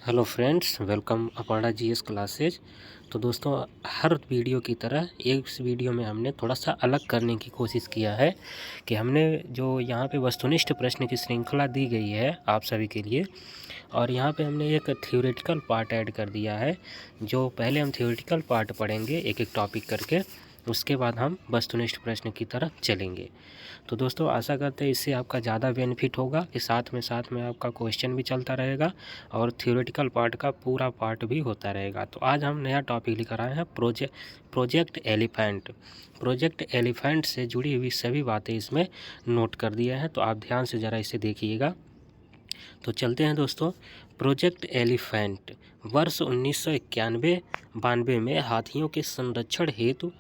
Hello friends, welcome Aparna GS classes. तो दोस्तों, हर video की तरह इस वीडियो में हमने थोड़ा सा अलग करने की कोशिश किया है कि हमने जो यहाँ पे वस्तुनिष्ठ प्रश्न की श्रृंखला दी गई है आप सभी के लिए, और यहाँ पे हमने एक थ्योरेटिकल पार्ट ऐड कर दिया है। जो पहले हम थ्योरेटिकल पार्ट पढ़ेंगे एक एक टॉपिक करके, उसके बाद हम वस्तुनिष्ठ प्रश्न की तरफ चलेंगे। तो दोस्तों, आशा करते हैं इससे आपका ज़्यादा बेनिफिट होगा कि साथ में आपका क्वेश्चन भी चलता रहेगा और थ्योरेटिकल पार्ट का पूरा पार्ट भी होता रहेगा। तो आज हम नया टॉपिक लेकर आए हैं, प्रोजेक्ट एलिफेंट। प्रोजेक्ट एलिफेंट से जुड़ी हुई सभी बातें इसमें नोट कर दिए हैं, तो आप ध्यान से ज़रा इसे देखिएगा। तो चलते हैं दोस्तों। प्रोजेक्ट एलिफेंट वर्ष 1991-92 में हाथियों के संरक्षण हेतु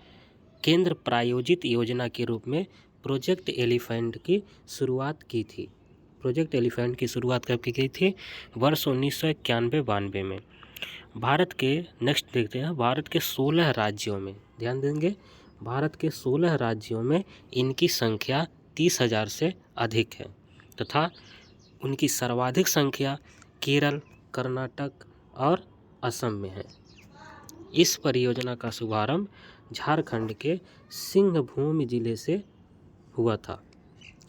केंद्र प्रायोजित योजना के रूप में प्रोजेक्ट एलिफेंट की शुरुआत की थी। प्रोजेक्ट एलिफेंट की शुरुआत कब की गई थी? वर्ष 1991-92 में। भारत के नेक्स्ट देखते हैं, भारत के 16 राज्यों में, ध्यान देंगे, भारत के 16 राज्यों में इनकी संख्या 30,000 से अधिक है तथा उनकी सर्वाधिक संख्या केरल, कर्नाटक और असम में है। इस परियोजना का शुभारंभ झारखंड के सिंहभूम जिले से हुआ था।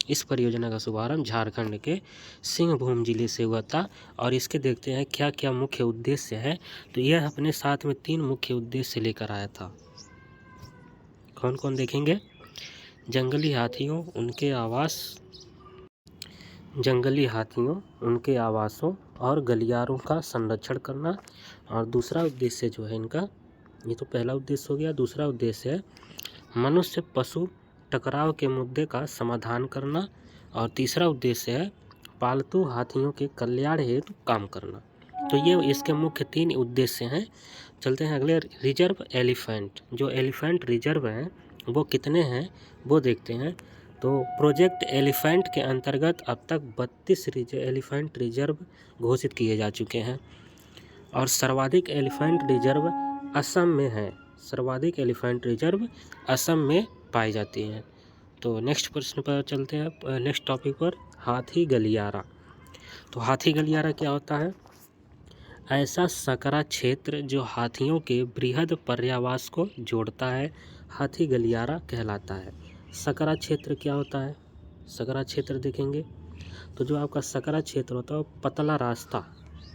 इस परियोजना का शुभारंभ झारखंड के सिंहभूम जिले से हुआ था। और इसके देखते हैं क्या क्या मुख्य उद्देश्य है। तो यह अपने साथ में 3 मुख्य उद्देश्य लेकर आया था। कौन कौन देखेंगे? जंगली हाथियों, उनके आवासों और गलियारों का संरक्षण करना। और दूसरा उद्देश्य जो है इनका, ये तो पहला उद्देश्य हो गया। दूसरा उद्देश्य है मनुष्य पशु टकराव के मुद्दे का समाधान करना। और तीसरा उद्देश्य है पालतू हाथियों के कल्याण हेतु काम करना। तो ये इसके मुख्य 3 उद्देश्य हैं। चलते हैं अगले, रिजर्व एलिफेंट। जो एलिफेंट रिजर्व हैं वो कितने हैं वो देखते हैं। तो प्रोजेक्ट एलिफेंट के अंतर्गत अब तक 32 एलिफेंट रिजर्व घोषित किए जा चुके हैं और सर्वाधिक एलिफेंट रिजर्व असम में है। सर्वाधिक एलिफेंट रिजर्व असम में पाई जाती हैं। तो नेक्स्ट प्रश्न पर चलते हैं, नेक्स्ट टॉपिक पर, हाथी गलियारा। तो हाथी गलियारा क्या होता है? ऐसा सकरा क्षेत्र जो हाथियों के बृहद पर्यावास को जोड़ता है, हाथी गलियारा कहलाता है। सकरा क्षेत्र क्या होता है? सकरा क्षेत्र देखेंगे तो जो आपका सकरा क्षेत्र होता है वो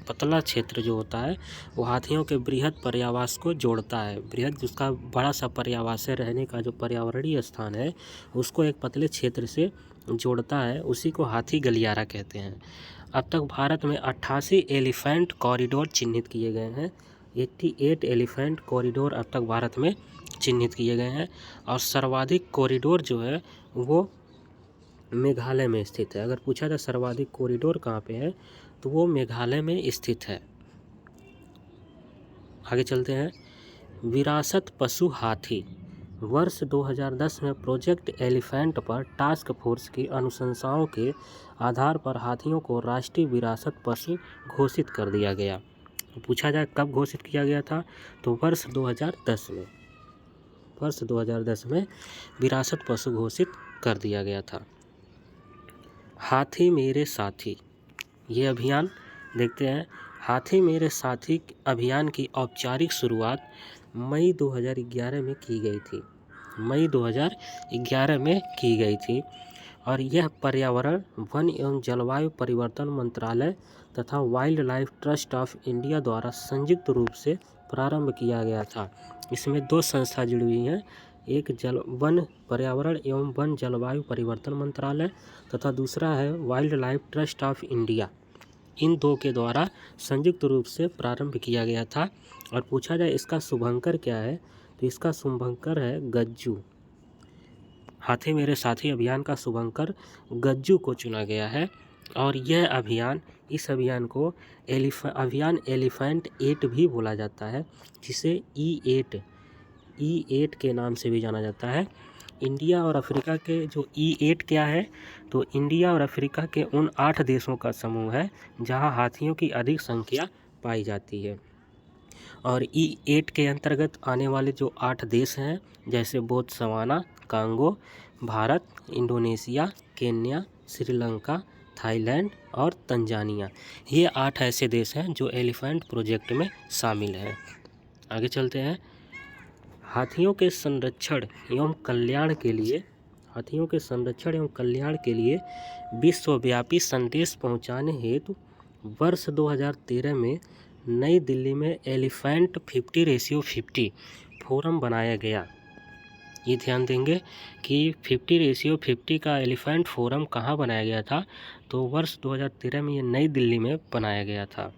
पतला क्षेत्र जो होता है वो हाथियों के बृहद पर्यावास को जोड़ता है। बृहद जिसका बड़ा सा पर्यावास है, रहने का जो पर्यावरणीय स्थान है उसको एक पतले क्षेत्र से जोड़ता है, उसी को हाथी गलियारा कहते हैं। अब तक भारत में 88 एलिफेंट कॉरिडोर चिन्हित किए गए हैं। 88 एलिफेंट कॉरिडोर अब तक भारत में चिन्हित किए गए हैं। और सर्वाधिक कॉरिडोर जो है वो मेघालय में स्थित है। अगर पूछा जाए सर्वाधिक कॉरिडोर कहाँ पे है तो वो मेघालय में स्थित है। आगे चलते हैं, विरासत पशु हाथी। वर्ष 2010 में प्रोजेक्ट एलिफेंट पर टास्क फोर्स की अनुशंसाओं के आधार पर हाथियों को राष्ट्रीय विरासत पशु घोषित कर दिया गया। तो पूछा जाए कब घोषित किया गया था तो वर्ष 2010 में। वर्ष 2010 में विरासत पशु घोषित कर दिया गया था। हाथी मेरे साथी, ये अभियान देखते हैं। हाथी मेरे साथी अभियान की औपचारिक शुरुआत मई 2011 में की गई थी। मई 2011 में की गई थी और यह पर्यावरण, वन एवं जलवायु परिवर्तन मंत्रालय तथा wild life trust of India द्वारा संयुक्त रूप से प्रारंभ किया गया था। इसमें 2 संस्था जुड़ी हुई हैं, एक वन पर्यावरण एवं वन जलवायु परिवर्तन मंत्रालय तथा दूसरा है wild life trust of India. इन 2 के द्वारा संयुक्त रूप से प्रारंभ किया गया था। और पूछा जाए इसका शुभंकर क्या है तो इसका शुभंकर है गज्जू। हाथी मेरे साथी अभियान का शुभंकर गज्जू को चुना गया है। और यह इस अभियान को अभियान एलिफेंट 8 भी बोला जाता है, जिसे E8 के नाम से भी जाना जाता है। इंडिया और अफ्रीका के जो E8 क्या है तो इंडिया और अफ्रीका के उन 8 देशों का समूह है जहां हाथियों की अधिक संख्या पाई जाती है। और E8 के अंतर्गत आने वाले जो 8 देश हैं जैसे Botswana, Congo, Bharat, Indonesia, Kenya, Sri Lanka, Thailand और तंजानिया। ये 8 ऐसे देश हैं जो एलिफेंट प्रोजेक्ट में शामिल हैं। आगे चलते हैं। हाथियों के संरक्षण एवं कल्याण के लिए विश्वव्यापी संदेश पहुंचाने हेतु वर्ष 2013 में नई दिल्ली में एलिफेंट 50:50 फोरम बनाया गया। ये ध्यान देंगे कि 50:50 का एलिफेंट फोरम कहाँ बनाया गया था, तो वर्ष 2013 में ये नई दिल्ली में बनाया गया था।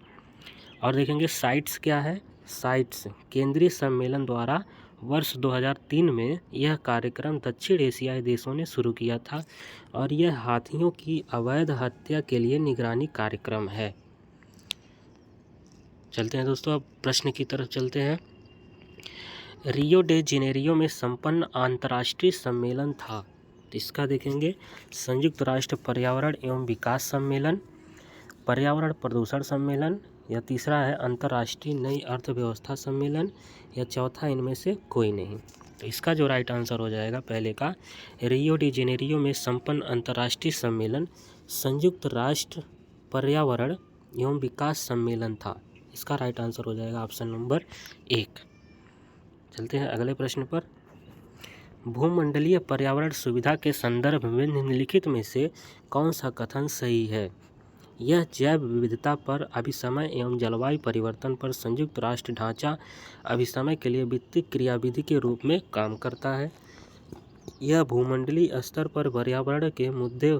और देखेंगे साइट्स क्या है। साइट्स केंद्रीय सम्मेलन द्वारा वर्ष 2003 में यह कार्यक्रम दक्षिण एशियाई देशों ने शुरू किया था और यह हाथियों की अवैध हत्या के लिए निगरानी कार्यक्रम है। चलते हैं दोस्तों, अब प्रश्न की तरफ चलते हैं। रियो डे जेनेरियो में संपन्न अंतर्राष्ट्रीय सम्मेलन था, तो इसका देखेंगे संयुक्त राष्ट्र पर्यावरण एवं विकास सम्मेलन, पर्यावरण प्रदूषण सम्मेलन, या तीसरा है अंतर्राष्ट्रीय नई अर्थव्यवस्था सम्मेलन, या चौथा इनमें से कोई नहीं। तो इसका जो राइट आंसर हो जाएगा पहले का, रियो डी जेनेरियो में संपन्न अंतर्राष्ट्रीय सम्मेलन संयुक्त राष्ट्र पर्यावरण एवं विकास सम्मेलन था। इसका राइट आंसर हो जाएगा ऑप्शन नंबर 1। चलते हैं अगले प्रश्न पर। भूमंडलीय पर्यावरण सुविधा के संदर्भ में निम्नलिखित में से कौन सा कथन सही है? यह जैव विविधता पर अभिसमय एवं जलवायु परिवर्तन पर संयुक्त राष्ट्र ढांचा अभिसमय के लिए वित्तीय क्रियाविधि के रूप में काम करता है। यह भूमंडलीय स्तर पर पर्यावरण के मुद्दे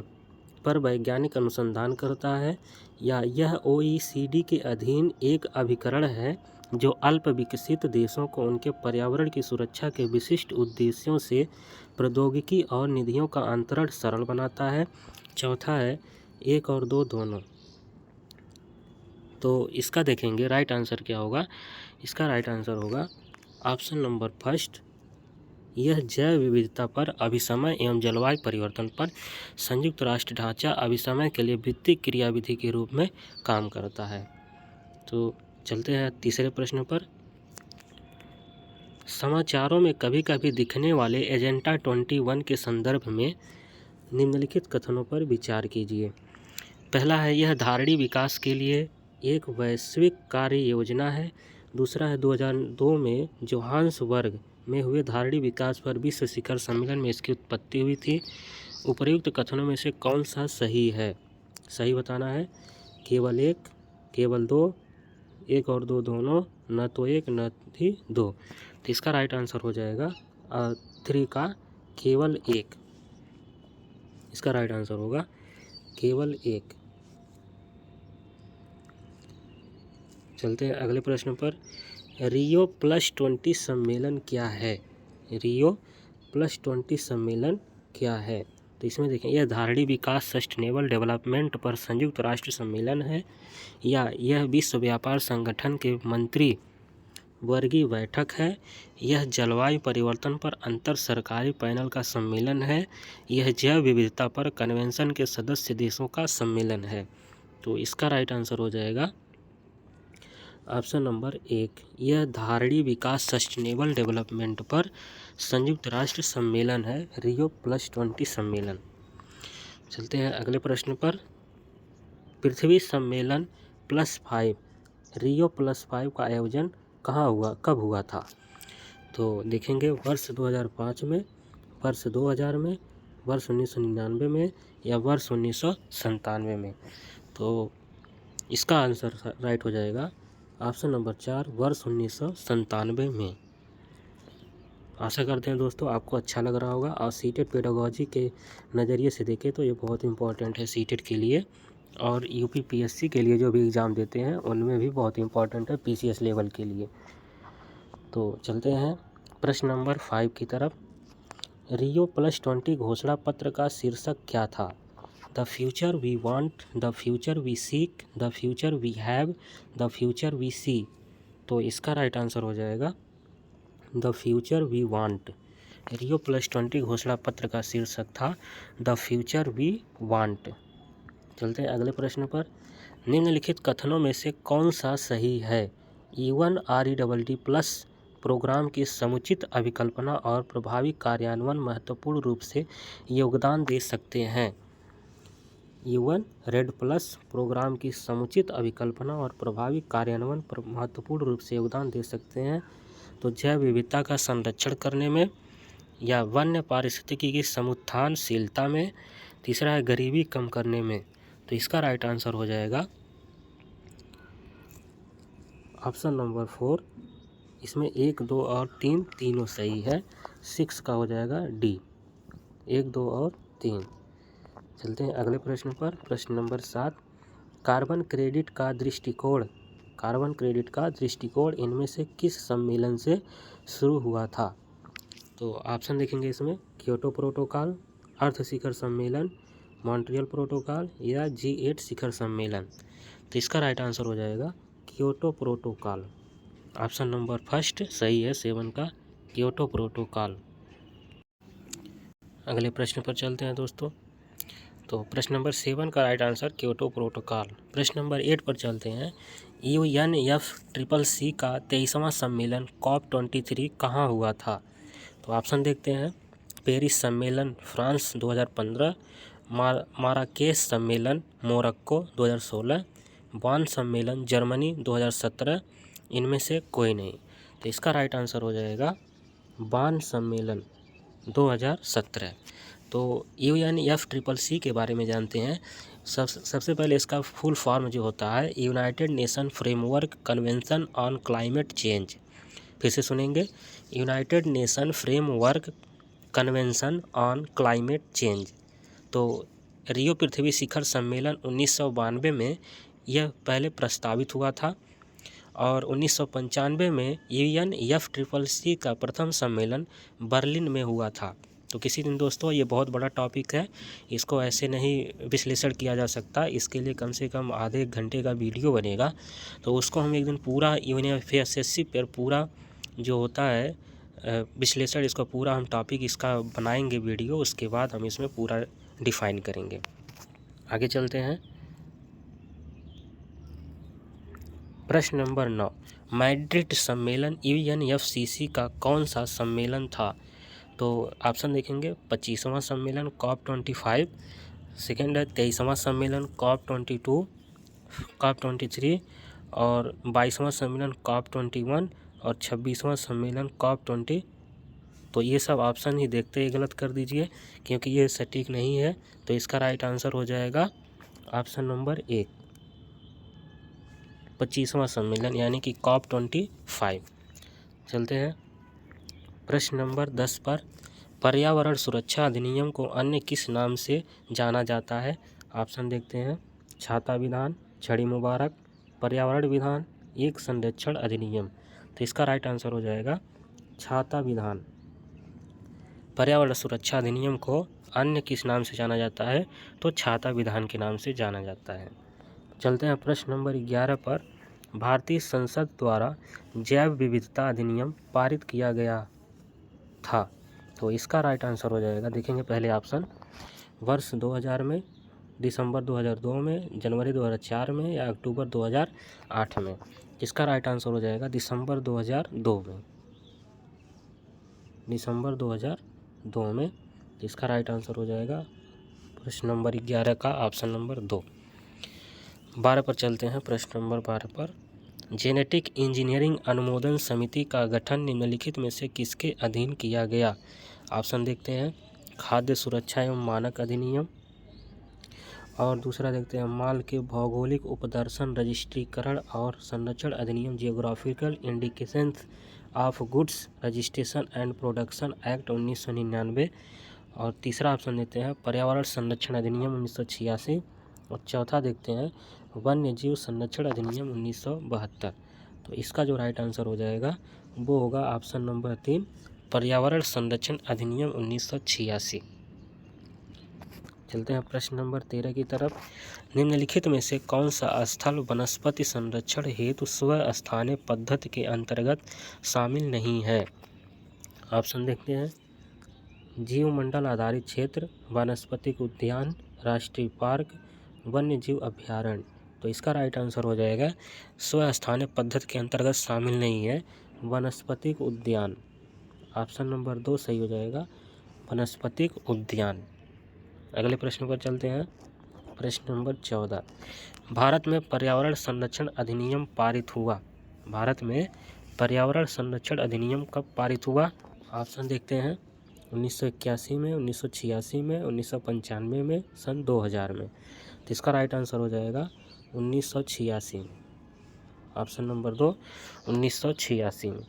पर वैज्ञानिक अनुसंधान करता है, या यह OECD के अधीन एक अभिकरण है जो अल्प विकसित देशों को उनके पर्यावरण की सुरक्षा के विशिष्ट उद्देश्यों से प्रौद्योगिकी और निधियों का अंतरण सरल बनाता है। चौथा है 1 और 2 दोनों। तो इसका देखेंगे राइट आंसर क्या होगा। इसका राइट आंसर होगा ऑप्शन नंबर फर्स्ट, यह जैव विविधता पर अभिसमय एवं जलवायु परिवर्तन पर संयुक्त राष्ट्र ढांचा अभिसमय के लिए वित्तीय क्रियाविधि के रूप में काम करता है। तो चलते हैं तीसरे प्रश्न पर। समाचारों में कभी कभी दिखने वाले एजेंडा 21 के संदर्भ में निम्नलिखित कथनों पर विचार कीजिए। पहला है यह धारणीय विकास के लिए एक वैश्विक कार्य योजना है। दूसरा है 2002 में जोहान्सबर्ग में हुए धारणीय विकास पर विश्व शिखर सम्मेलन में इसकी उत्पत्ति हुई थी। उपर्युक्त कथनों में से कौन सा सही है? सही बताना है। केवल 1, केवल 2, 1 और 2 दोनों, न तो 1 न ही 2। तो इसका राइट आंसर हो जाएगा 3 का केवल 1। इसका राइट आंसर होगा केवल 1। चलते हैं अगले प्रश्न पर। रियो +20 सम्मेलन क्या है? रियो +20 सम्मेलन क्या है? तो इसमें देखें यह धारणीय विकास सस्टेनेबल डेवलपमेंट पर संयुक्त राष्ट्र सम्मेलन है, या यह विश्व व्यापार संगठन के मंत्री वर्गीय बैठक है, यह जलवायु परिवर्तन पर अंतर सरकारी पैनल का सम्मेलन है, यह जैव विविधता पर कन्वेंशन के सदस्य देशों का सम्मेलन है। तो इसका राइट आंसर हो जाएगा ऑप्शन नंबर 1, यह धारणीय विकास सस्टेनेबल डेवलपमेंट पर संयुक्त राष्ट्र सम्मेलन है, रियो +20 सम्मेलन। चलते हैं अगले प्रश्न पर। पृथ्वी सम्मेलन +5 रियो +5 का आयोजन कहाँ हुआ, कब हुआ था? तो देखेंगे वर्ष 2005 में, वर्ष 2000 में, वर्ष 1999 में, या वर्ष 1997 में। तो इसका आंसर राइट हो जाएगा ऑप्शन नंबर 4, वर्ष 1997 में। आशा करते हैं दोस्तों आपको अच्छा लग रहा होगा, और सीटेट पेडागोजी के नज़रिए से देखें तो ये बहुत इंपॉर्टेंट है सीटेट के लिए, और यूपीपीएससी के लिए जो भी एग्ज़ाम देते हैं उनमें भी बहुत इंपॉर्टेंट है, पीसीएस लेवल के लिए। तो चलते हैं प्रश्न नंबर 5 की तरफ। रियो +20 घोषणा पत्र का शीर्षक क्या था? The future we want, the future we seek, the future we have, the future we see. तो इसका राइट आंसर हो जाएगा the future we want. Rio +20 घोषणा पत्र का शीर्षक था द फ्यूचर वी वांट। चलते हैं अगले प्रश्न पर। निम्नलिखित कथनों में से कौन सा सही है? E1 REDD+ प्रोग्राम की समुचित अभिकल्पना और प्रभावी कार्यान्वयन महत्वपूर्ण रूप से योगदान दे सकते हैं। UN रेड प्लस प्रोग्राम की समुचित अभिकल्पना और प्रभावी कार्यान्वयन पर महत्वपूर्ण रूप से योगदान दे सकते हैं। तो जैव विविधता का संरक्षण करने में या वन्य पारिस्थितिकी की समुत्थानशीलता में। तीसरा है गरीबी कम करने में। तो इसका राइट आंसर हो जाएगा ऑप्शन नंबर 4। इसमें 1, 2 और 3 तीनों सही है। 6 का हो जाएगा डी, 1, 2 और 3। चलते हैं अगले प्रश्न पर। प्रश्न नंबर 7, कार्बन क्रेडिट का दृष्टिकोण इनमें से किस सम्मेलन से शुरू हुआ था? तो ऑप्शन देखेंगे इसमें, क्योटो प्रोटोकॉल, अर्थ शिखर सम्मेलन, मॉन्ट्रियल प्रोटोकॉल या G8 शिखर सम्मेलन। तो इसका राइट आंसर हो जाएगा क्योटो प्रोटोकॉल। ऑप्शन नंबर 1 सही है, 7 का क्योटो प्रोटोकॉल। अगले प्रश्न पर चलते हैं दोस्तों। तो प्रश्न नंबर 7 का राइट आंसर क्योटो प्रोटोकॉल। प्रश्न नंबर 8 पर चलते हैं। UNFCCC का 23वां सम्मेलन COP23 कहाँ हुआ था? तो ऑप्शन देखते हैं, पेरिस सम्मेलन फ्रांस 2015, माराकेश सम्मेलन मोरक्को 2016, बॉन सम्मेलन जर्मनी 2017, इनमें से कोई नहीं। तो इसका राइट आंसर हो जाएगा बॉन सम्मेलन 2017। तो UNFCCC के बारे में जानते हैं। सबसे पहले इसका फुल फॉर्म जो होता है, United nation framework convention on climate change. फिर से सुनेंगे, United nation framework convention on climate change. तो रियो पृथ्वी शिखर सम्मेलन 1992 में यह पहले प्रस्तावित हुआ था और 1995 में UNFCCC का प्रथम सम्मेलन बर्लिन में हुआ था। तो किसी दिन दोस्तों, ये बहुत बड़ा टॉपिक है, इसको ऐसे नहीं विश्लेषण किया जा सकता। इसके लिए कम से कम आधे 1 घंटे का वीडियो बनेगा। तो उसको हम एक दिन पूरा UNFCCC पर पूरा जो होता है विश्लेषण, इसका पूरा हम टॉपिक इसका बनाएंगे वीडियो। उसके बाद हम इसमें पूरा डिफाइन करेंगे। आगे चलते हैं। प्रश्न नंबर 9, मैड्रिड सम्मेलन UNFCCC का कौन सा सम्मेलन था? तो ऑप्शन देखेंगे, 25वां सम्मेलन COP25, सेकेंड है 23वां सम्मेलन COP22, COP23 और 22वां सम्मेलन COP21 और 26वां सम्मेलन COP20। तो ये सब ऑप्शन ही देखते ही गलत कर दीजिए, क्योंकि ये सटीक नहीं है। तो इसका राइट आंसर हो जाएगा ऑप्शन नंबर 1, 25वां सम्मेलन यानी कि COP25। चलते हैं प्रश्न नंबर 10 पर। पर्यावरण सुरक्षा अधिनियम को अन्य किस नाम से जाना जाता है? ऑप्शन देखते हैं, छाता विधान, छड़ी मुबारक, पर्यावरण विधान, एक संरक्षण अधिनियम। तो इसका राइट आंसर हो जाएगा छाता विधान। पर्यावरण सुरक्षा अधिनियम को अन्य किस नाम से जाना जाता है? तो छाता विधान के नाम से जाना जाता है। चलते हैं प्रश्न नंबर 11 पर। भारतीय संसद द्वारा जैव विविधता अधिनियम पारित किया गया था। तो इसका राइट आंसर हो जाएगा, देखेंगे पहले ऑप्शन, वर्ष 2000 में, दिसंबर 2002 में, जनवरी 2004 में या अक्टूबर 2008 में। इसका राइट आंसर हो जाएगा दिसंबर 2002 में, दिसंबर 2002 में। इसका राइट आंसर हो जाएगा प्रश्न नंबर 11 का ऑप्शन नंबर 2। 12 पर चलते हैं। प्रश्न नंबर 12 पर, जेनेटिक इंजीनियरिंग अनुमोदन समिति का गठन निम्नलिखित में से किसके अधीन किया गया? ऑप्शन देखते हैं, खाद्य सुरक्षा एवं मानक अधिनियम, और दूसरा देखते हैं माल के भौगोलिक उपदर्शन रजिस्ट्रीकरण और संरक्षण अधिनियम, geographical indications of goods registration and production act 1999, और तीसरा ऑप्शन देते हैं पर्यावरण संरक्षण अधिनियम 1986, और चौथा देखते हैं वन्य जीव संरक्षण अधिनियम 1972। तो इसका जो राइट आंसर हो जाएगा वो होगा ऑप्शन नंबर 3, पर्यावरण संरक्षण अधिनियम 1986। चलते हैं प्रश्न नंबर 13 की तरफ। निम्नलिखित में से कौन सा स्थल वनस्पति संरक्षण हेतु स्वस्थानीय पद्धति के अंतर्गत शामिल नहीं है? ऑप्शन देखते हैं, जीवमंडल आधारित क्षेत्र, वानस्पतिक उद्यान, राष्ट्रीय पार्क, वन्य जीव अभ्यारण्य। तो इसका राइट आंसर हो जाएगा स्वस्थानीय पद्धति के अंतर्गत शामिल नहीं है, वनस्पतिक उद्यान। ऑप्शन नंबर 2 सही हो जाएगा, वनस्पतिक उद्यान। अगले प्रश्न पर चलते हैं। प्रश्न नंबर 14, भारत में पर्यावरण संरक्षण अधिनियम पारित हुआ। भारत में पर्यावरण संरक्षण अधिनियम कब पारित हुआ? ऑप्शन देखते हैं, 1981 में, 1986 में, 1995 में, सन 2000 में। तो इसका राइट आंसर हो जाएगा 1986 में। ऑप्शन नंबर 2, 1986 में।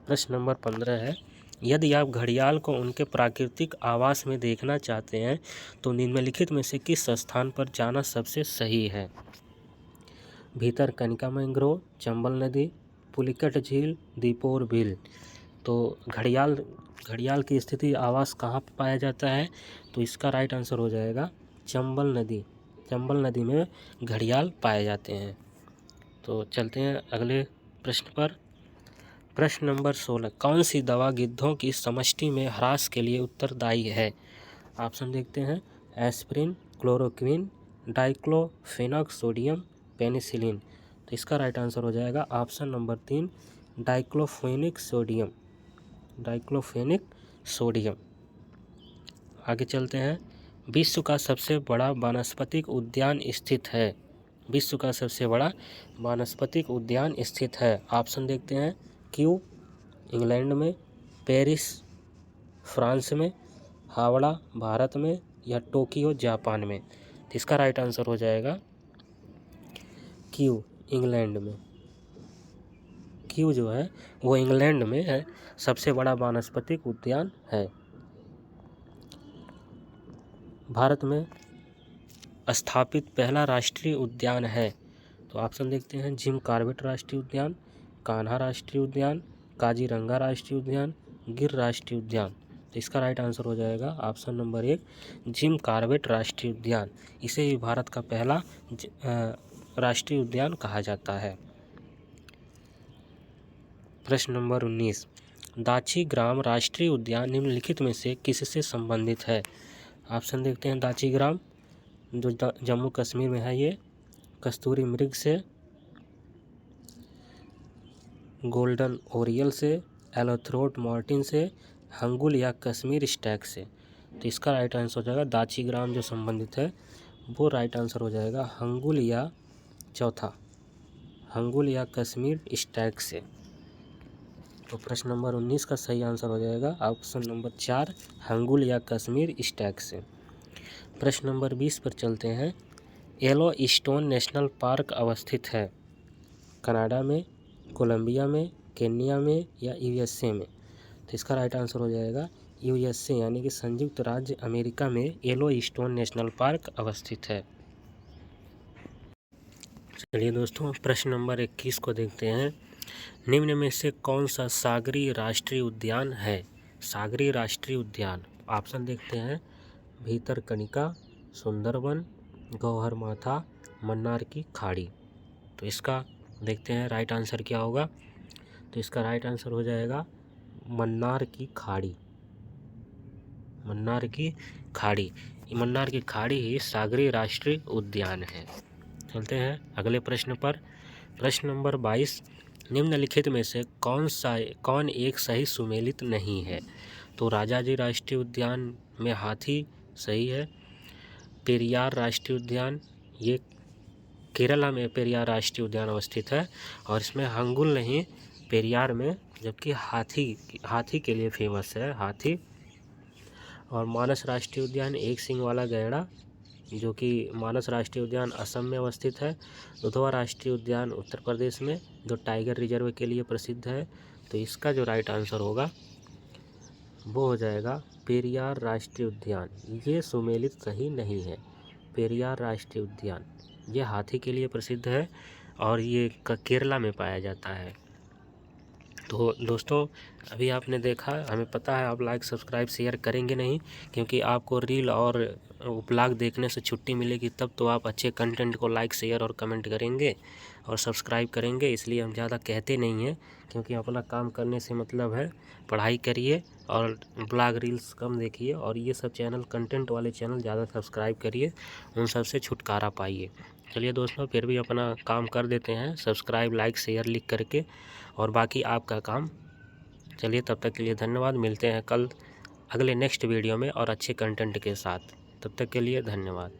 प्रश्न नंबर 15 है, यदि आप घड़ियाल को उनके प्राकृतिक आवास में देखना चाहते हैं तो निम्नलिखित में से किस स्थान पर जाना सबसे सही है? भितरकनिका मैंग्रोव, चंबल नदी, पुलिकट झील, दीपोर बिल। तो घड़ियाल की स्थिति आवास कहाँ पर पाया जाता है? तो इसका राइट आंसर हो जाएगा चंबल नदी। चंबल नदी में घड़ियाल पाए जाते हैं। तो चलते हैं अगले प्रश्न पर। प्रश्न नंबर 16, कौन सी दवा गिद्धों की समष्टि में ह्रास के लिए उत्तरदायी है? ऑप्शन देखते हैं, aspirin, chloroquine, diclofenac sodium, penicillin. तो इसका राइट आंसर हो जाएगा option number 3, diclofenac sodium. Diclofenac sodium. आगे चलते हैं, विश्व का सबसे बड़ा वानस्पतिक उद्यान स्थित है। विश्व का सबसे बड़ा वानस्पतिक उद्यान स्थित है। ऑप्शन देखते हैं, क्यू इंग्लैंड में, पेरिस फ्रांस में, हावड़ा भारत में, या टोक्यो जापान में। तो इसका राइट आंसर हो जाएगा क्यू इंग्लैंड में। क्यू जो है वो इंग्लैंड में है, सबसे बड़ा वानस्पतिक उद्यान है। भारत में स्थापित पहला राष्ट्रीय उद्यान है। तो ऑप्शन देखते हैं, जिम कॉर्बेट राष्ट्रीय उद्यान, कान्हा राष्ट्रीय उद्यान, काजीरंगा राष्ट्रीय उद्यान, गिर राष्ट्रीय उद्यान। तो इसका राइट आंसर हो जाएगा ऑप्शन नंबर 1, जिम कॉर्बेट राष्ट्रीय उद्यान। इसे ही भारत का पहला राष्ट्रीय उद्यान कहा जाता है। प्रश्न नंबर 19, दाची ग्राम राष्ट्रीय उद्यान निम्नलिखित में से किससे संबंधित है? ऑप्शन देखते हैं, दाची ग्राम जो जम्मू कश्मीर में है, ये कस्तूरी मृग से, गोल्डन ओरियल से, एलोथ्रोट मार्टिन से, हंगुल या कश्मीर स्टैग से। तो इसका राइट आंसर हो जाएगा, दाची ग्राम जो संबंधित है वो राइट आंसर हो जाएगा हंगुल या चौथा, हंगुल या कश्मीर स्टैग से। तो प्रश्न नंबर 19 का सही आंसर हो जाएगा ऑप्शन नंबर 4, हंगुल या कश्मीर स्टैग से। प्रश्न नंबर 20 पर चलते हैं, येलोस्टोन नेशनल पार्क अवस्थित है कनाडा में, कोलंबिया में, केन्या में, या यूएसए में। तो इसका राइट आंसर हो जाएगा यूएसए यानी कि संयुक्त राज्य अमेरिका में येलोस्टोन नेशनल पार्क अवस्थित है। चलिए दोस्तों, प्रश्न नंबर 21 को देखते हैं, निम्न में से कौन सा सागरीय राष्ट्रीय उद्यान है? सागरीय राष्ट्रीय उद्यान। ऑप्शन देखते हैं, भितरकनिका, सुंदरवन, गौहरमाथा, मन्नार की खाड़ी। तो इसका देखते हैं राइट आंसर क्या होगा। तो इसका राइट आंसर हो जाएगा मन्नार की खाड़ी। मन्नार की खाड़ी, मन्नार की खाड़ी ही सागरीय राष्ट्रीय उद्यान है। चलते हैं अगले प्रश्न पर। प्रश्न नंबर 22, निम्नलिखित में से कौन एक सही सुमेलित नहीं है? तो राजाजी राष्ट्रीय उद्यान में हाथी सही है। पेरियार राष्ट्रीय उद्यान, ये केरला में पेरियार राष्ट्रीय उद्यान अवस्थित है और इसमें हंगुल नहीं पेरियार में, जबकि हाथी के लिए फेमस है, हाथी। और मानस राष्ट्रीय उद्यान एक सींग वाला गैंडा, जो कि मानस राष्ट्रीय उद्यान असम में अवस्थित है। दुधवा राष्ट्रीय उद्यान उत्तर प्रदेश में, जो टाइगर रिजर्व के लिए प्रसिद्ध है। तो इसका जो राइट आंसर होगा वो हो जाएगा पेरियार राष्ट्रीय उद्यान। ये सुमेलित सही नहीं है। पेरियार राष्ट्रीय उद्यान ये हाथी के लिए प्रसिद्ध है और ये केरला में पाया जाता है। तो दोस्तों, अभी आपने देखा, हमें पता है आप लाइक सब्सक्राइब शेयर करेंगे नहीं, क्योंकि आपको रील और ब्लॉग देखने से छुट्टी मिलेगी तब तो आप अच्छे कंटेंट को लाइक शेयर और कमेंट करेंगे और सब्सक्राइब करेंगे। इसलिए हम ज़्यादा कहते नहीं हैं, क्योंकि अपना काम करने से मतलब है। पढ़ाई करिए और ब्लॉग रील्स कम देखिए, और ये सब चैनल कंटेंट वाले चैनल ज़्यादा सब्सक्राइब करिए, उन सब से छुटकारा पाइए। चलिए दोस्तों, फिर भी अपना काम कर देते हैं, सब्सक्राइब लाइक शेयर लिख करके, और बाकी आपका काम। चलिए, तब तक के लिए धन्यवाद। मिलते हैं कल अगले नेक्स्ट वीडियो में और अच्छे कंटेंट के साथ। तब तक के लिए धन्यवाद।